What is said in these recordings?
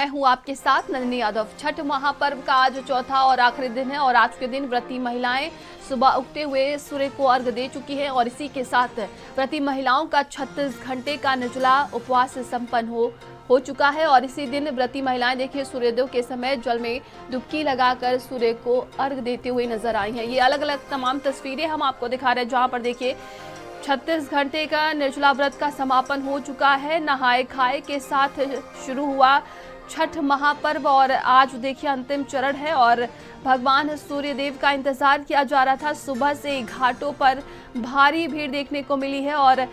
मैं हूँ आपके साथ नंदिनी यादव। छठ महापर्व का आज चौथा और आखिरी दिन है और आज के दिन व्रती महिलाएं सुबह उगते हुए सूर्य को अर्घ्य दे चुकी हैं और इसी के साथ व्रती महिलाओं का 36 घंटे का निर्जला उपवास संपन्न हो चुका है। और इसी दिन व्रती महिलाएं देखिए सूर्योदय के समय जल में डुबकी लगाकर सूर्य को अर्घ्य देते हुए नजर आई हैं। ये अलग अलग तमाम तस्वीरें हम आपको दिखा रहे हैं जहां पर देखिए 36 घंटे का निर्जला व्रत का समापन हो चुका है। नहाए खाए के साथ शुरू हुआ छठ महापर्व और आज देखिए अंतिम चरण है और भगवान सूर्यदेव का इंतजार किया जा रहा था। सुबह से घाटों पर भारी भीड़ देखने को मिली है और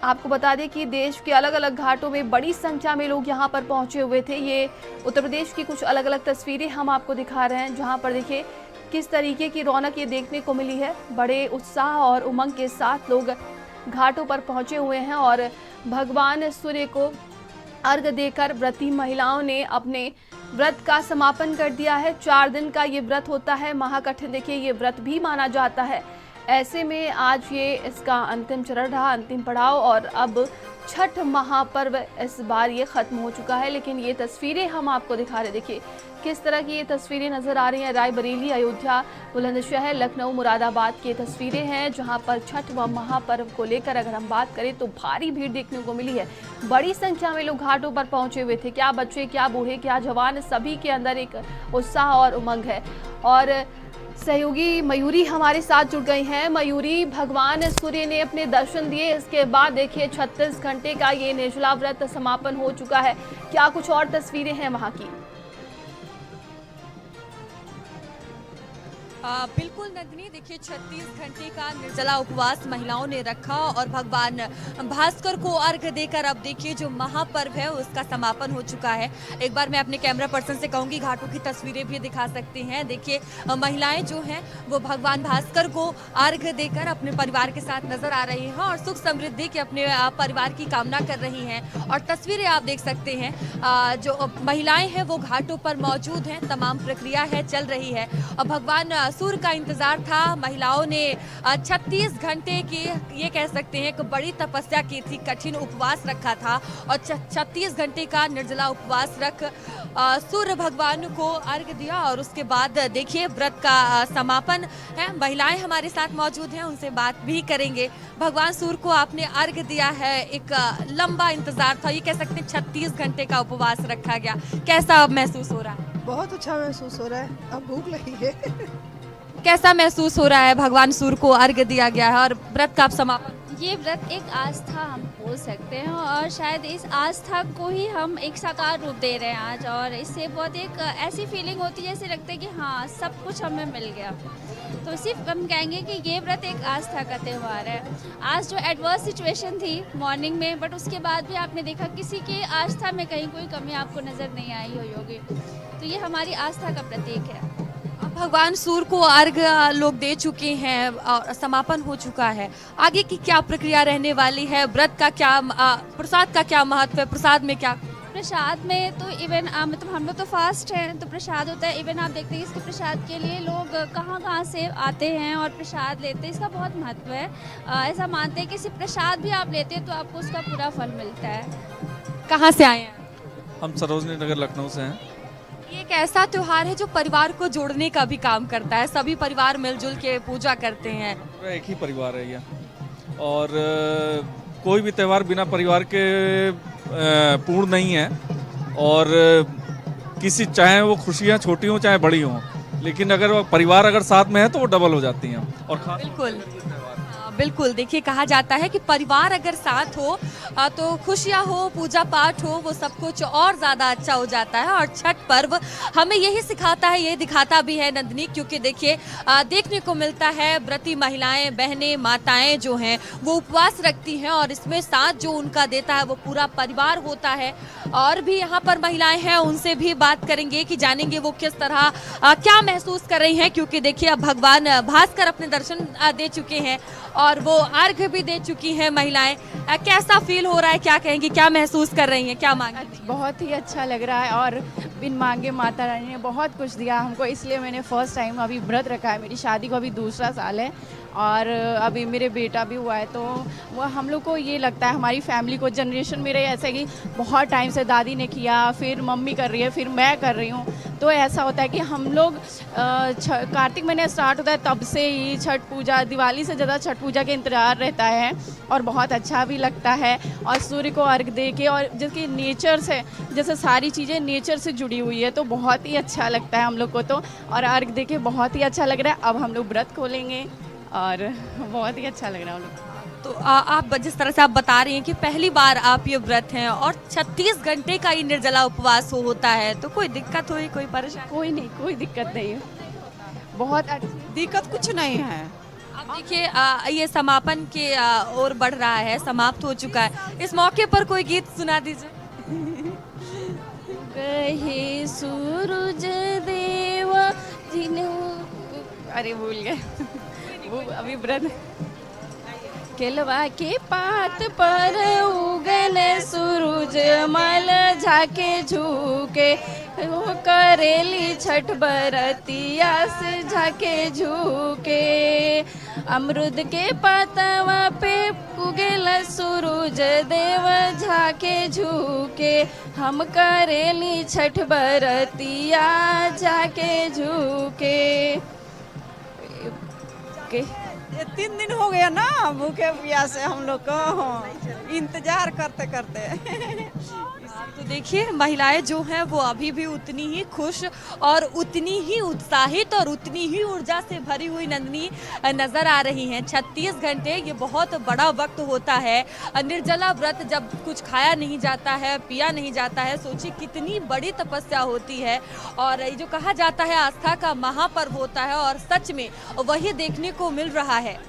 आपको बता दें कि देश के अलग अलग घाटों में बड़ी संख्या में लोग यहां पर पहुंचे हुए थे। ये उत्तर प्रदेश की कुछ अलग अलग तस्वीरें हम आपको दिखा रहे हैं जहां पर देखिए किस तरीके की रौनक ये देखने को मिली है। बड़े उत्साह और उमंग के साथ लोग घाटों पर पहुंचे हुए हैं और भगवान सूर्य को अर्घ्य देकर व्रती महिलाओं ने अपने व्रत का समापन कर दिया है। 4 दिन का ये व्रत होता है, महाकठिन देखिए ये व्रत भी माना जाता है। ऐसे में आज ये इसका अंतिम चरण रहा, अंतिम पड़ाव और अब छठ महापर्व इस बार ये खत्म हो चुका है। लेकिन ये तस्वीरें हम आपको दिखा रहे, देखिए किस तरह की ये तस्वीरें नजर आ रही हैं। रायबरेली, अयोध्या, बुलंदशहर, लखनऊ, मुरादाबाद की तस्वीरें हैं जहां पर छठ व महापर्व को लेकर अगर हम बात करें तो भारी भीड़ देखने को मिली है। बड़ी संख्या में लोग घाटों पर पहुंचे हुए थे, क्या बच्चे, क्या बूढ़े, क्या जवान, सभी के अंदर एक उत्साह और उमंग है। और सहयोगी मयूरी हमारे साथ जुड़ गई हैं। मयूरी, भगवान सूर्य ने अपने दर्शन दिए, इसके बाद देखिए 36 घंटे का ये निर्जला व्रत समापन हो चुका है। क्या कुछ और तस्वीरें हैं वहां की? बिल्कुल नंदिनी, देखिए 36 घंटे का निर्जला उपवास महिलाओं ने रखा और भगवान भास्कर को अर्घ्य देकर अब देखिए जो महापर्व है उसका समापन हो चुका है। एक बार मैं अपने कैमरा पर्सन से कहूंगी घाटों की तस्वीरें भी दिखा सकते हैं। देखिए महिलाएं जो हैं वो भगवान भास्कर को अर्घ्य देकर अपने परिवार के साथ नजर आ रही हैं और सुख समृद्धि के अपने परिवार की कामना कर रही हैं। और तस्वीरें आप देख सकते हैं, जो महिलाएं हैं वो घाटों पर मौजूद हैं, तमाम प्रक्रिया है चल रही है और भगवान सूर्य का इंतजार था। महिलाओं ने 36 घंटे की ये कह सकते हैं कि बड़ी तपस्या की थी, कठिन उपवास रखा था और 36 घंटे का निर्जला उपवास रख सूर्य भगवान को अर्घ्य दिया और उसके बाद देखिए व्रत का समापन है। महिलाएं हमारे साथ मौजूद हैं, उनसे बात भी करेंगे। भगवान सूर्य को आपने अर्घ्य दिया है, एक लंबा इंतजार था, ये कह सकते हैं 36 घंटे का उपवास रखा गया, कैसा अब महसूस हो रहा है? बहुत अच्छा महसूस हो रहा है, अब भूख लगी है। कैसा महसूस हो रहा है? भगवान सूर्य को अर्घ्य दिया गया है और व्रत का समापन। ये व्रत एक आस्था हम बोल सकते हैं और शायद इस आस्था को ही हम एक साकार रूप दे रहे हैं आज। और इससे बहुत एक ऐसी फीलिंग होती है जैसे लगता है कि हाँ सब कुछ हमें मिल गया। तो सिर्फ हम कहेंगे कि ये व्रत एक आस्था का त्यौहार है। आज जो एडवर्स सिचुएशन थी मॉर्निंग में, बट उसके बाद भी आपने देखा किसी की आस्था में कहीं कोई कमी आपको नज़र नहीं आई होगी। तो ये हमारी आस्था का प्रतीक है। भगवान सूर्य को अर्घ्य लोग दे चुके हैं और समापन हो चुका है, आगे की क्या प्रक्रिया रहने वाली है? व्रत का क्या, प्रसाद का क्या महत्व है? प्रसाद में क्या? प्रसाद में तो इवन मतलब हम लोग तो फास्ट हैं तो प्रसाद होता है। इवन आप देखते हैं इसके प्रसाद के लिए लोग कहाँ से आते हैं और प्रसाद लेते हैं, इसका बहुत महत्व है। ऐसा मानते हैं कि सिर्फ प्रसाद भी आप लेते हैं तो आपको उसका पूरा फल मिलता है। कहाँ से आए हैं? हम सरोजनी नगर लखनऊ से हैं। ये एक ऐसा त्योहार है जो परिवार को जोड़ने का भी काम करता है, सभी परिवार मिलजुल के पूजा करते हैं। पूरा एक ही परिवार है ये और कोई भी त्यौहार बिना परिवार के पूर्ण नहीं है। और किसी, चाहे वो खुशियाँ छोटी हों चाहे बड़ी हों, लेकिन अगर वो परिवार अगर साथ में है तो वो डबल हो जाती हैं। और खास बिल्कुल बिल्कुल, देखिए कहा जाता है कि परिवार अगर साथ हो तो खुशियाँ हो, पूजा पाठ हो, वो सब कुछ और ज़्यादा अच्छा हो जाता है। और छठ पर्व हमें यही सिखाता है, ये दिखाता भी है नंदिनी, क्योंकि देखिए देखने को मिलता है व्रती महिलाएं, बहनें, माताएं जो हैं वो उपवास रखती हैं और इसमें साथ जो उनका देता है वो पूरा परिवार होता है। और भी यहाँ पर महिलाएं हैं, उनसे भी बात करेंगे कि जानेंगे वो किस तरह क्या महसूस कर रही हैं, क्योंकि देखिए अब भगवान भास्कर अपने दर्शन दे चुके हैं और वो अर्घ भी दे चुकी हैं महिलाएं। कैसा फील हो रहा है, क्या कहेंगी, क्या महसूस कर रही हैं, क्या मांगी? बहुत ही अच्छा लग रहा है और बिन मांगे माता रानी ने बहुत कुछ दिया हमको, इसलिए मैंने फर्स्ट टाइम अभी व्रत रखा है। मेरी शादी को अभी दूसरा साल है और अभी मेरे बेटा भी हुआ है, तो वो हम लोग को ये लगता है, हमारी फैमिली को, जनरेशन मेरे ऐसा है कि बहुत टाइम से दादी ने किया, फिर मम्मी कर रही है, फिर मैं कर रही हूँ, तो ऐसा होता है कि हम लोग कार्तिक महीने स्टार्ट होता है तब से ही छठ पूजा, दिवाली से ज़्यादा छठ पूजा के इंतज़ार रहता है और बहुत अच्छा भी लगता है। और सूर्य को अर्घ दे के, और जिसकी नेचर से, जैसे सारी चीज़ें नेचर से जुड़ी हुई है, तो बहुत ही अच्छा लगता है हम लोग को तो। और अर्घ दे के बहुत ही अच्छा लग रहा है। अब हम लोग व्रत खोलेंगे और बहुत ही अच्छा लग रहा है हम लोग। तो आप जिस तरह से आप बता रही हैं कि पहली बार आप ये व्रत हैं और 36 घंटे का ये निर्जला उपवास होता है, तो कोई दिक्कत हुई, कोई परेशानी? कोई नहीं, कोई दिक्कत नहीं है, बहुत अच्छी दिक्कत कुछ नहीं है। अब देखिए ये समापन के ओर बढ़ रहा है, समाप्त हो चुका है। इस मौके पर कोई गीत सुना दीजिए। कहे सूरज देव जिन्हों, अरे भूल गए वो अभी व्रत। केलवा के पात पर उगल सूरज मल झाके झुके, वो करेली छठ बरतिया से झाके झुके। अमरुद के पतवा पे उगल सूरज देव झाके झुके, हम करेली छठ बरतिया जाके झुके। ये 3 दिन हो गया ना भूखे प्यासे हम लोग को, इंतजार करते करते। तो देखिए महिलाएं जो हैं वो अभी भी उतनी ही खुश और उतनी ही उत्साहित और उतनी ही ऊर्जा से भरी हुई नंदनी नजर आ रही हैं। 36 घंटे ये बहुत बड़ा वक्त होता है। निर्जला व्रत जब कुछ खाया नहीं जाता है, पिया नहीं जाता है, सोचिए कितनी बड़ी तपस्या होती है। और ये जो कहा जाता है आस्था का महापर्व होता है, और सच में वही देखने को मिल रहा है।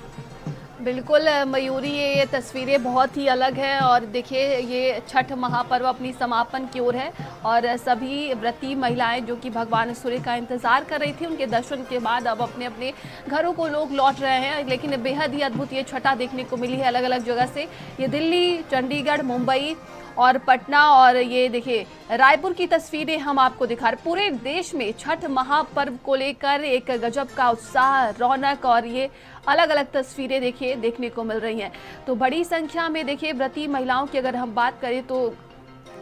बिल्कुल मयूरी, ये तस्वीरें बहुत ही अलग हैं और देखिए ये छठ महापर्व अपनी समापन की ओर है और सभी व्रती महिलाएं जो कि भगवान सूर्य का इंतज़ार कर रही थी, उनके दर्शन के बाद अब अपने अपने घरों को लोग लौट रहे हैं। लेकिन बेहद ही अद्भुत ये छठा देखने को मिली है अलग अलग जगह से। ये दिल्ली, चंडीगढ़, मुंबई और पटना और ये देखिए रायपुर की तस्वीरें हम आपको दिखा रहे। पूरे देश में छठ महापर्व को लेकर एक गजब का उत्साह, रौनक और ये अलग अलग तस्वीरें देखिए देखने को मिल रही हैं। तो बड़ी संख्या में देखिए व्रती महिलाओं की अगर हम बात करें तो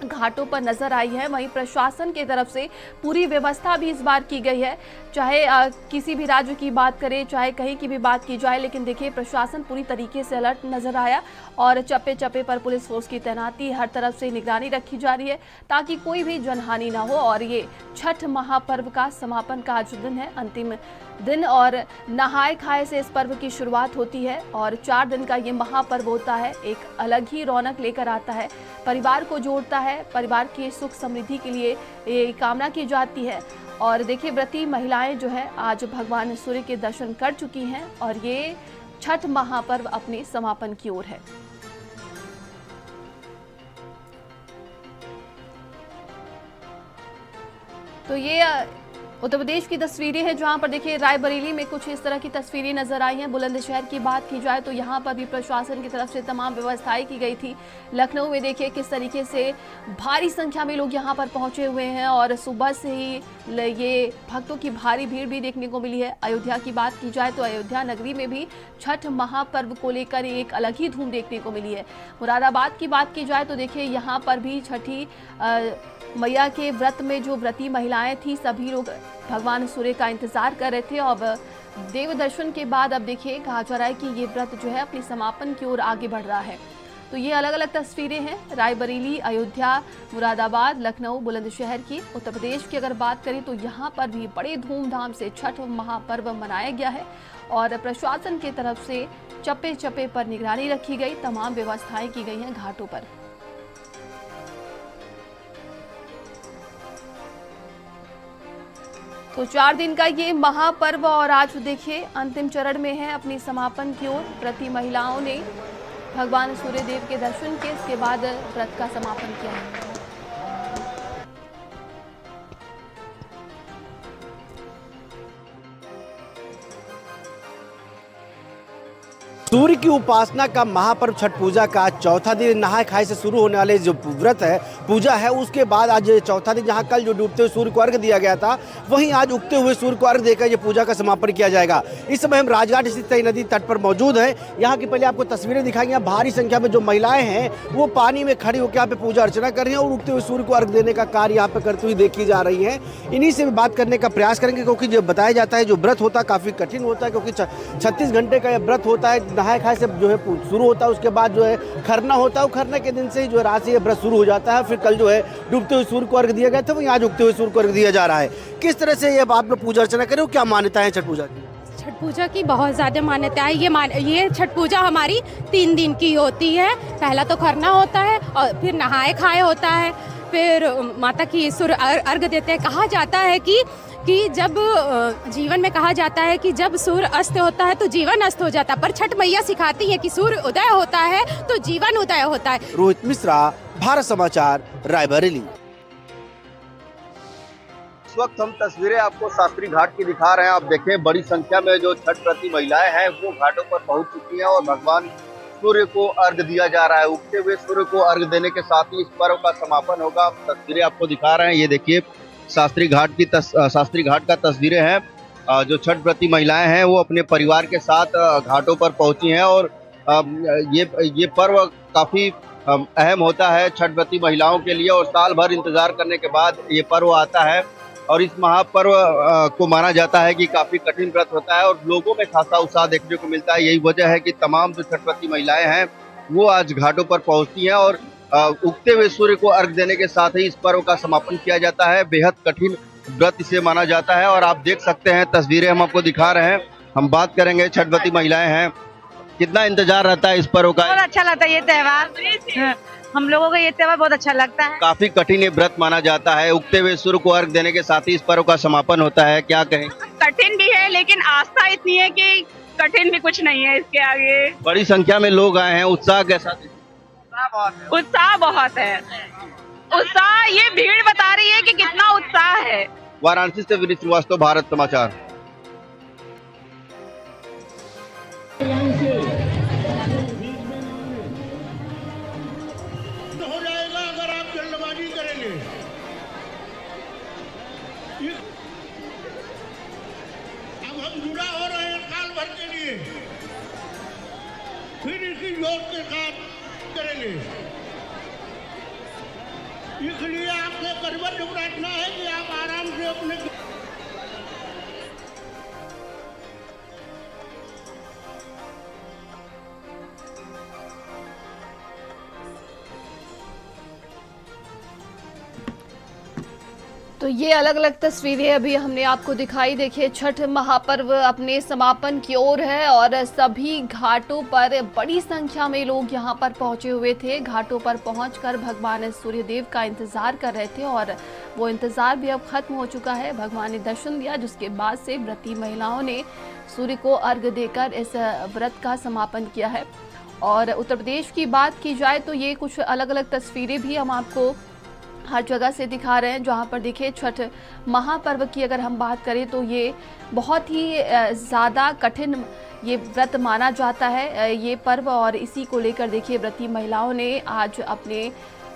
घाटों पर नजर आई है। वहीं प्रशासन की तरफ से पूरी व्यवस्था भी इस बार की गई है, चाहे किसी भी राज्य की बात करें, चाहे कहीं की भी बात की जाए, लेकिन देखिए प्रशासन पूरी तरीके से अलर्ट नजर आया और चप्पे चप्पे पर पुलिस फोर्स की तैनाती, हर तरफ से निगरानी रखी जा रही है ताकि कोई भी जनहानि ना हो। और ये छठ महापर्व का समापन का आज दिन है, अंतिम दिन, और नहाए खाए से इस पर्व की शुरुआत होती है और 4 दिन का ये महापर्व होता है। एक अलग ही रौनक लेकर आता है, परिवार को जोड़ता है, परिवार की सुख समृद्धि के लिए ये कामना की जाती है। और देखिए व्रती महिलाएं जो है आज भगवान सूर्य के दर्शन कर चुकी हैं और ये छठ महापर्व अपने समापन की ओर है। तो ये उत्तर प्रदेश की तस्वीरें हैं जहां पर देखिए रायबरेली में कुछ इस तरह की तस्वीरें नजर आई हैं। बुलंदशहर की बात की जाए तो यहां पर भी प्रशासन की तरफ से तमाम व्यवस्थाएं की गई थी। लखनऊ में देखिए किस तरीके से भारी संख्या में लोग यहां पर पहुंचे हुए हैं और सुबह से ही ये भक्तों की भारी भीड़ भी देखने को मिली है। अयोध्या की बात की जाए तो अयोध्या नगरी में भी छठ महापर्व को लेकर एक अलग ही धूम देखने को मिली है। मुरादाबाद की बात की जाए तो देखिए यहाँ पर भी छठी मैया के व्रत में जो व्रती महिलाएं थी, सभी लोग भगवान सूर्य का इंतजार कर रहे थे। अब देव दर्शन के बाद अब देखिए कहा जा रहा है कि ये व्रत जो है अपनी समापन की ओर आगे बढ़ रहा है। तो ये अलग अलग तस्वीरें हैं रायबरेली, अयोध्या, मुरादाबाद, लखनऊ, बुलंदशहर की। उत्तर प्रदेश की अगर बात करें तो यहाँ पर भी बड़े धूमधाम से छठ महापर्व मनाया गया है और प्रशासन की तरफ से चप्पे चप्पे पर निगरानी रखी गई, तमाम व्यवस्थाएं की गई हैं घाटों पर। तो 4 दिन का ये महापर्व और आज देखिए अंतिम चरण में है अपनी समापन की ओर। व्रती महिलाओं ने भगवान सूर्य देव के दर्शन किए, इसके बाद व्रत का समापन किया है। सूर्य की उपासना का महापर्व छठ पूजा का चौथा दिन नहाय खाए से शुरू होने वाले जो व्रत है, पूजा है, उसके बाद आज चौथा दिन, जहां कल जो डूबते हुए सूर्य को अर्घ दिया गया था, वहीं आज उगते हुए सूर्य को अर्घ देकर ये पूजा का समापन किया जाएगा। इस समय हम राजघाट स्थित तई नदी तट पर मौजूद हैं। यहाँ की पहले आपको तस्वीरें दिखाएंगे। भारी संख्या में जो महिलाएं हैं वो पानी में खड़ी होकर यहाँ पे पूजा अर्चना कर रही हैं और उगते हुए सूर्य को अर्घ देने का कार्य यहाँ पे करती हुई देखी जा रही है। इन्हीं से भी बात करने का प्रयास करेंगे, क्योंकि जो बताया जाता है जो व्रत होता है काफी कठिन होता है, क्योंकि 36 घंटे का यह व्रत होता है। नहाय खाए से जो है शुरू होता है, उसके बाद जो है खरना होता है, खरना के दिन से ही जो है रात से ये व्रत शुरू हो जाता है। फिर कल जो है डूबते हुए सूर्य को अर्घ दिया गया था, वहीं आज उगते हुए सूर्य को अर्घ दिया जा रहा है। किस तरह से ये आप लोग पूजा अर्चना करें, क्या मान्यता है छठ पूजा की? छठ पूजा की बहुत ज़्यादा मान्यता है। ये छठ पूजा हमारी 3 दिन की होती है। पहला तो खरना होता है और फिर नहाए खाए होता है, फिर माता की सूर्य अर्घ देते हैं। कहा जाता है कि जब जीवन में कहा जाता है कि जब सूर्य अस्त होता है तो जीवन अस्त हो जाता है, पर छठ मैया सिखाती है कि सूर्य उदय होता है तो जीवन उदय होता है। रोहित मिश्रा, भारत समाचार, रायबरेली। इस वक्त हम तस्वीरें आपको शास्त्री घाट की दिखा रहे हैं। आप देखें, बड़ी संख्या में जो छठ व्रती महिलाएं हैं वो घाटों पर पहुंच चुकी हैं और भगवान सूर्य को अर्घ दिया जा रहा है। उगते हुए सूर्य को अर्घ देने के साथ ही इस पर्व का समापन होगा। तस्वीरें आपको दिखा रहे हैं, ये देखिए शास्त्री घाट का तस्वीरें हैं। जो छठ व्रती महिलाएं हैं वो अपने परिवार के साथ घाटों पर पहुंची हैं और ये पर्व काफी अहम होता है छठ व्रती महिलाओं के लिए और साल भर इंतजार करने के बाद ये पर्व आता है और इस महापर्व को माना जाता है कि काफी कठिन व्रत होता है और लोगों में खासा उत्साह देखने को मिलता है। यही वजह है कि तमाम जो छठ व्रती महिलाएं हैं वो आज घाटों पर पहुंचती हैं और उगते हुए सूर्य को अर्घ देने के साथ ही इस पर्व का समापन किया जाता है। बेहद कठिन व्रत इसे माना जाता है और आप देख सकते हैं, तस्वीरें हम आपको दिखा रहे हैं। हम बात करेंगे, छठ व्रती महिलाएं हैं, कितना इंतजार रहता है इस पर्व का? बहुत अच्छा लगता है ये त्योहार, हम लोगों को ये त्योहार बहुत अच्छा लगता है। काफी कठिन ये व्रत माना जाता है। उगते हुए सूर्य को अर्घ देने के साथ ही इस पर्व का समापन होता है, क्या कहें? कठिन भी है लेकिन आस्था इतनी है कि कठिन भी कुछ नहीं है इसके आगे। बड़ी संख्या में लोग आए हैं, उत्साह कैसा? उत्साह बहुत है। उत्साह, ये भीड़ बता रही है कि कितना उत्साह है। वाराणसी से विनीत श्रीवास्तव, भारत समाचार। हो जाएगा अगर आप जल्दबाजी करेंगे। अब हम जुड़ा हो रहे हैं साल भर के लिए, फिर इसी जोश के साथ करेंगे। इसलिए आपसे करबद्ध प्रार्थना है कि आप आराम से अपने तो ये अलग अलग तस्वीरें अभी हमने आपको दिखाई। देखिए, छठ महापर्व अपने समापन की ओर है और सभी घाटों पर बड़ी संख्या में लोग यहां पर पहुंचे हुए थे। घाटों पर पहुंचकर भगवान सूर्यदेव का इंतजार कर रहे थे और वो इंतजार भी अब खत्म हो चुका है। भगवान ने दर्शन दिया, जिसके बाद से व्रती महिलाओं ने सूर्य को अर्घ देकर इस व्रत का समापन किया है। और उत्तर प्रदेश की बात की जाए तो ये कुछ अलग अलग तस्वीरें भी हम आपको हर जगह से दिखा रहे हैं, जहां पर देखिए छठ महापर्व की अगर हम बात करें तो ये बहुत ही ज़्यादा कठिन ये व्रत माना जाता है ये पर्व। और इसी को लेकर देखिए व्रती महिलाओं ने आज अपने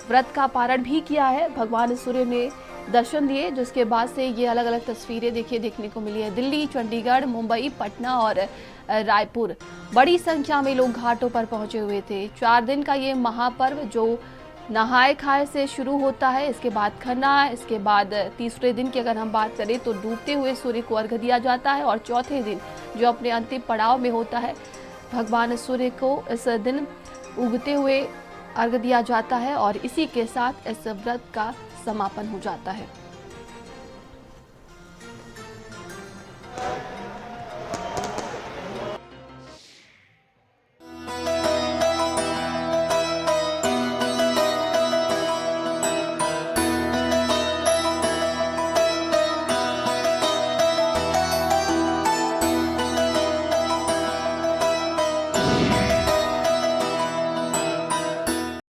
व्रत का पारण भी किया है। भगवान सूर्य ने दर्शन दिए, जिसके बाद से ये अलग अलग तस्वीरें देखिए देखने को मिली है। दिल्ली, चंडीगढ़, मुंबई, पटना और रायपुर बड़ी संख्या में लोग घाटों पर पहुंचे हुए थे। 4 दिन का ये महापर्व जो नहाए खाए से शुरू होता है, इसके बाद खरना, इसके बाद तीसरे दिन की अगर हम बात करें तो डूबते हुए सूर्य को अर्घ दिया जाता है और चौथे दिन जो अपने अंतिम पड़ाव में होता है, भगवान सूर्य को इस दिन उगते हुए अर्घ दिया जाता है और इसी के साथ इस व्रत का समापन हो जाता है।